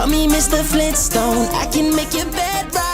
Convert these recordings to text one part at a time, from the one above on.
Call me Mr. Flintstone, I can make your bed rock.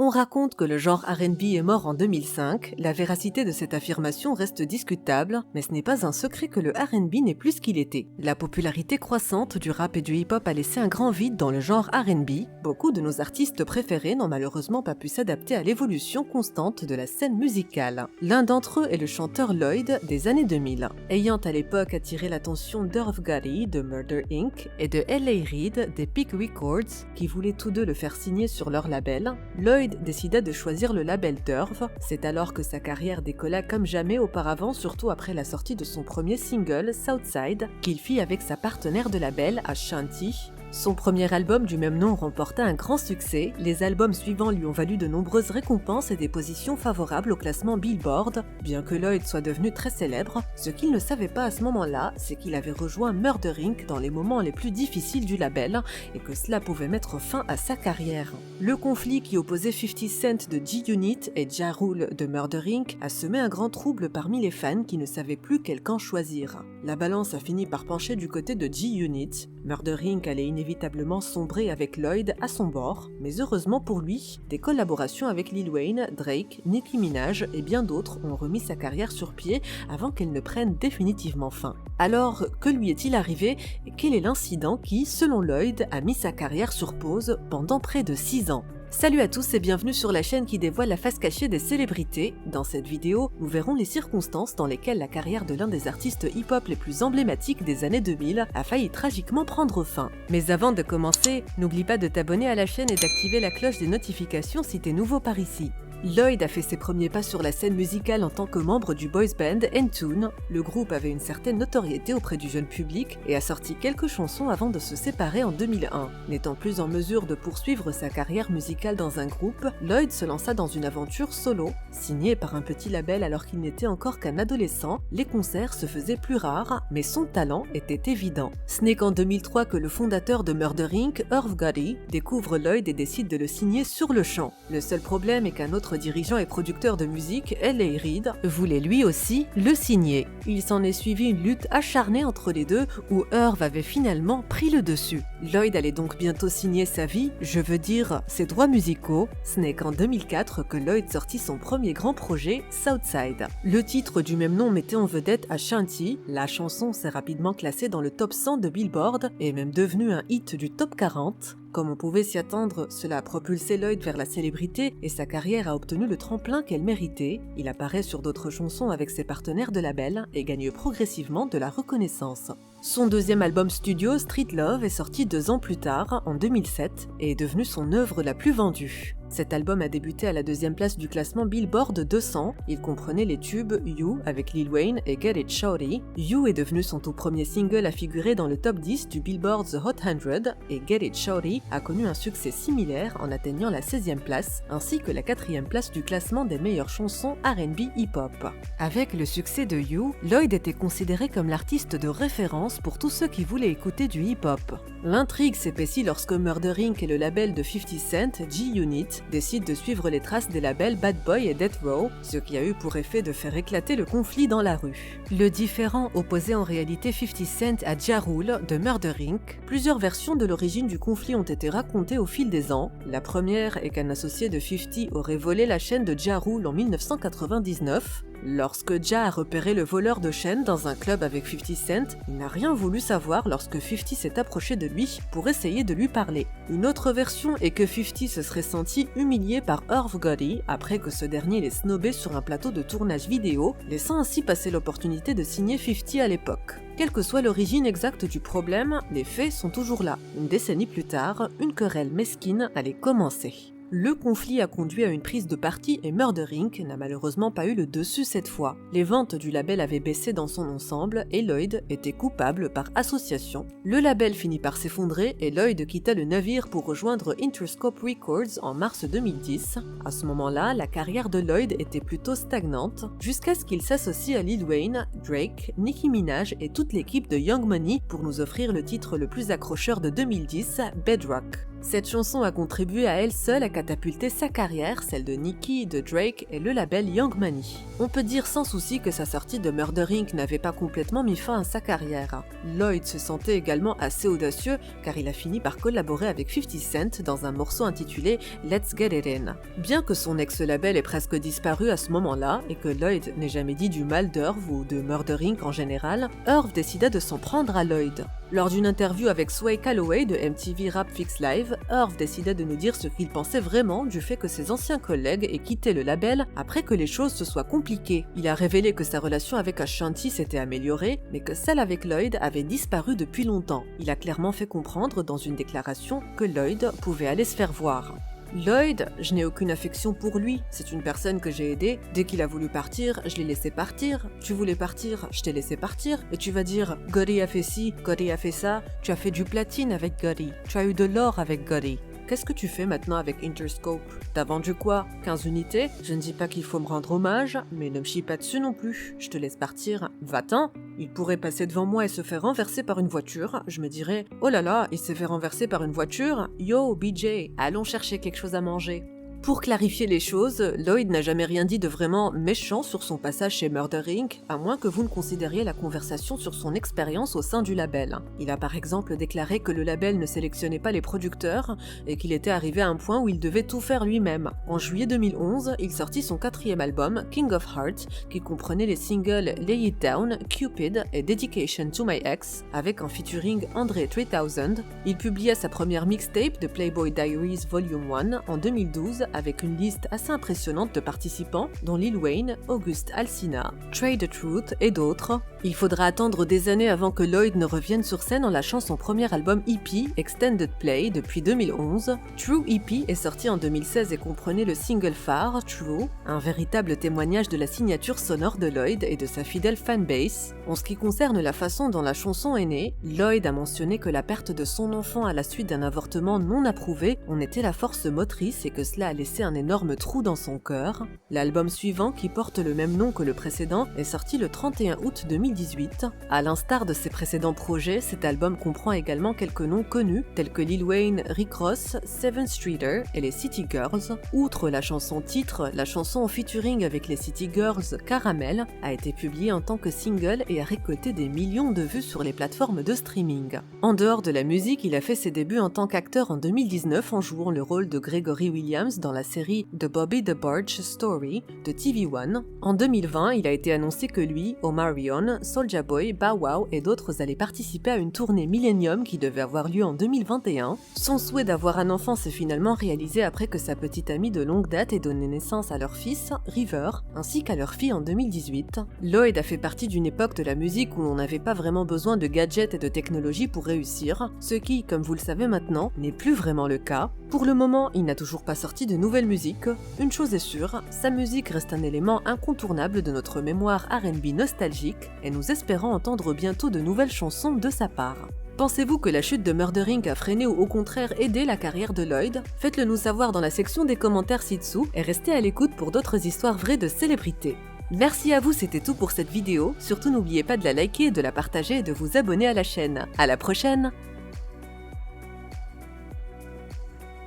On raconte que le genre R&B est mort en 2005, la véracité de cette affirmation reste discutable, mais ce n'est pas un secret que le R&B n'est plus ce qu'il était. La popularité croissante du rap et du hip-hop a laissé un grand vide dans le genre R&B. Beaucoup de nos artistes préférés n'ont malheureusement pas pu s'adapter à l'évolution constante de la scène musicale. L'un d'entre eux est le chanteur Lloyd des années 2000. Ayant à l'époque attiré l'attention d'Irv Gotti de Murder Inc. et de L.A. Reid des Peak Records, qui voulaient tous deux le faire signer sur leur label, Lloyd décida de choisir le label d'Irv. C'est alors que sa carrière décolla comme jamais auparavant, surtout après la sortie de son premier single, Southside, qu'il fit avec sa partenaire de label, Ashanti. Son premier album du même nom remporta un grand succès, les albums suivants lui ont valu de nombreuses récompenses et des positions favorables au classement Billboard. Bien que Lloyd soit devenu très célèbre, ce qu'il ne savait pas à ce moment-là, c'est qu'il avait rejoint Murder Inc. dans les moments les plus difficiles du label et que cela pouvait mettre fin à sa carrière. Le conflit qui opposait 50 Cent de G-Unit et Ja Rule de Murder Inc. a semé un grand trouble parmi les fans qui ne savaient plus quel camp choisir. La balance a fini par pencher du côté de G-Unit. Murder Inc. allait inévitablement sombrer avec Lloyd à son bord, mais heureusement pour lui, des collaborations avec Lil Wayne, Drake, Nicki Minaj et bien d'autres ont remis sa carrière sur pied avant qu'elle ne prenne définitivement fin. Alors, que lui est-il arrivé et quel est l'incident qui, selon Lloyd, a mis sa carrière sur pause pendant près de 6 ans ? Salut à tous et bienvenue sur la chaîne qui dévoile la face cachée des célébrités. Dans cette vidéo, nous verrons les circonstances dans lesquelles la carrière de l'un des artistes hip-hop les plus emblématiques des années 2000 a failli tragiquement prendre fin. Mais avant de commencer, n'oublie pas de t'abonner à la chaîne et d'activer la cloche des notifications si t'es nouveau par ici. Lloyd a fait ses premiers pas sur la scène musicale en tant que membre du boys band N-Tune. Le groupe avait une certaine notoriété auprès du jeune public et a sorti quelques chansons avant de se séparer en 2001. N'étant plus en mesure de poursuivre sa carrière musicale dans un groupe, Lloyd se lança dans une aventure solo. Signé par un petit label alors qu'il n'était encore qu'un adolescent, les concerts se faisaient plus rares, mais son talent était évident. Ce n'est qu'en 2003 que le fondateur de Murder Inc., Irv Gotti, découvre Lloyd et décide de le signer sur le champ. Le seul problème est qu'un autre dirigeant et producteur de musique, L.A. Reid, voulait lui aussi le signer. Il s'en est suivi une lutte acharnée entre les deux où Irv avait finalement pris le dessus. Lloyd allait donc bientôt signer sa vie, je veux dire ses droits musicaux. Ce n'est qu'en 2004 que Lloyd sortit son premier grand projet, Southside. Le titre du même nom mettait en vedette Ashanti. La chanson s'est rapidement classée dans le top 100 de Billboard et est même devenue un hit du top 40. Comme on pouvait s'y attendre, cela a propulsé Lloyd vers la célébrité et sa carrière a obtenu le tremplin qu'elle méritait. Il apparaît sur d'autres chansons avec ses partenaires de label et gagne progressivement de la reconnaissance. Son deuxième album studio, Street Love, est sorti 2 ans plus tard, en 2007, et est devenu son œuvre la plus vendue. Cet album a débuté à la 2e place du classement Billboard 200. Il comprenait les tubes You avec Lil Wayne et Get It Shorty. You est devenu son tout premier single à figurer dans le top 10 du Billboard The Hot 100 et Get It Shorty a connu un succès similaire en atteignant la 16e place ainsi que la 4e place du classement des meilleures chansons R&B hip-hop. Avec le succès de You, Lloyd était considéré comme l'artiste de référence pour tous ceux qui voulaient écouter du hip-hop. L'intrigue s'épaissit lorsque Murder Inc. et le label de 50 Cent, G-Unit, décident de suivre les traces des labels Bad Boy et Death Row, ce qui a eu pour effet de faire éclater le conflit dans la rue. Le différend opposait en réalité 50 Cent à Ja Rule de Murder Inc. Plusieurs versions de l'origine du conflit ont été racontées au fil des ans. La première est qu'un associé de 50 aurait volé la chaîne de Ja Rule en 1999. Lorsque Ja a repéré le voleur de chaîne dans un club avec 50 Cent, il n'a rien voulu savoir lorsque 50 s'est approché de lui pour essayer de lui parler. Une autre version est que 50 se serait senti humilié par Irv Gotti après que ce dernier l'ait snobé sur un plateau de tournage vidéo, laissant ainsi passer l'opportunité de signer 50 à l'époque. Quelle que soit l'origine exacte du problème, les faits sont toujours là. Une décennie plus tard, une querelle mesquine allait commencer. Le conflit a conduit à une prise de parti et Murder Inc. n'a malheureusement pas eu le dessus cette fois. Les ventes du label avaient baissé dans son ensemble et Lloyd était coupable par association. Le label finit par s'effondrer et Lloyd quitta le navire pour rejoindre Interscope Records en mars 2010. À ce moment-là, la carrière de Lloyd était plutôt stagnante, jusqu'à ce qu'il s'associe à Lil Wayne, Drake, Nicki Minaj et toute l'équipe de Young Money pour nous offrir le titre le plus accrocheur de 2010, Bedrock. Cette chanson a contribué à elle seule à catapulter sa carrière, celle de Nicki, de Drake et le label Young Money. On peut dire sans souci que sa sortie de Murder Inc. n'avait pas complètement mis fin à sa carrière. Lloyd se sentait également assez audacieux car il a fini par collaborer avec 50 Cent dans un morceau intitulé Let's Get It In. Bien que son ex-label ait presque disparu à ce moment-là et que Lloyd n'ait jamais dit du mal d'Irv ou de Murder Inc. En général, Irv décida de s'en prendre à Lloyd. Lors d'une interview avec Sway Calloway de MTV Rap Fix Live, Irv décida de nous dire ce qu'il pensait vraiment du fait que ses anciens collègues aient quitté le label après que les choses se soient compliquées. Il a révélé que sa relation avec Ashanti s'était améliorée, mais que celle avec Lloyd avait disparu depuis longtemps. Il a clairement fait comprendre dans une déclaration que Lloyd pouvait aller se faire voir. Lloyd, je n'ai aucune affection pour lui, c'est une personne que j'ai aidée. Dès qu'il a voulu partir, je l'ai laissé partir. Tu voulais partir, je t'ai laissé partir. Et tu vas dire, Gotti a fait ci, Gotti a fait ça, tu as fait du platine avec Gotti, tu as eu de l'or avec Gotti. Qu'est-ce que tu fais maintenant avec Interscope? T'as vendu quoi? 15 unités? Je ne dis pas qu'il faut me rendre hommage, mais ne me chie pas dessus non plus. Je te laisse partir. Va-t'en. Il pourrait passer devant moi et se faire renverser par une voiture. Je me dirais, oh là là, il s'est fait renverser par une voiture? Yo, BJ, allons chercher quelque chose à manger. Pour clarifier les choses, Lloyd n'a jamais rien dit de vraiment méchant sur son passage chez Murder Inc., à moins que vous ne considériez la conversation sur son expérience au sein du label. Il a par exemple déclaré que le label ne sélectionnait pas les producteurs et qu'il était arrivé à un point où il devait tout faire lui-même. En juillet 2011, il sortit son 4e album, King of Hearts, qui comprenait les singles Lay It Down, Cupid et Dedication to My Ex, avec en featuring Andre 3000. Il publia sa première mixtape de Playboy Diaries Volume 1 en 2012 avec une liste assez impressionnante de participants, dont Lil Wayne, August Alsina, Trey the Truth et d'autres. Il faudra attendre des années avant que Lloyd ne revienne sur scène en lâchant son premier album EP, Extended Play, depuis 2011. True EP est sorti en 2016 et comprenait le single phare, True, un véritable témoignage de la signature sonore de Lloyd et de sa fidèle fanbase. En ce qui concerne la façon dont la chanson est née, Lloyd a mentionné que la perte de son enfant à la suite d'un avortement non approuvé en était la force motrice et que cela a laissé un énorme trou dans son cœur. L'album suivant, qui porte le même nom que le précédent, est sorti le 31 août 2018. À l'instar de ses précédents projets, cet album comprend également quelques noms connus, tels que Lil Wayne, Rick Ross, Seven Streeter et les City Girls. Outre la chanson titre, la chanson en featuring avec les City Girls, Caramel, a été publiée en tant que single et a récolté des millions de vues sur les plateformes de streaming. En dehors de la musique, il a fait ses débuts en tant qu'acteur en 2019 en jouant le rôle de Gregory Williams dans la série The Bobby the Barge Story de TV One. En 2020, il a été annoncé que lui, Omarion, Soulja Boy, Bow Wow et d'autres allaient participer à une tournée Millennium qui devait avoir lieu en 2021. Son souhait d'avoir un enfant s'est finalement réalisé après que sa petite amie de longue date ait donné naissance à leur fils, River, ainsi qu'à leur fille en 2018. Lloyd a fait partie d'une époque de la musique où on n'avait pas vraiment besoin de gadgets et de technologies pour réussir, ce qui, comme vous le savez maintenant, n'est plus vraiment le cas. Pour le moment, il n'a toujours pas sorti de nouvelle musique. Une chose est sûre, sa musique reste un élément incontournable de notre mémoire R&B nostalgique et nous espérons entendre bientôt de nouvelles chansons de sa part. Pensez-vous que la chute de Murder Inc. a freiné ou au contraire aidé la carrière de Lloyd? Faites-le nous savoir dans la section des commentaires ci-dessous et restez à l'écoute pour d'autres histoires vraies de célébrités. Merci à vous, c'était tout pour cette vidéo. Surtout n'oubliez pas de la liker, de la partager et de vous abonner à la chaîne. À la prochaine!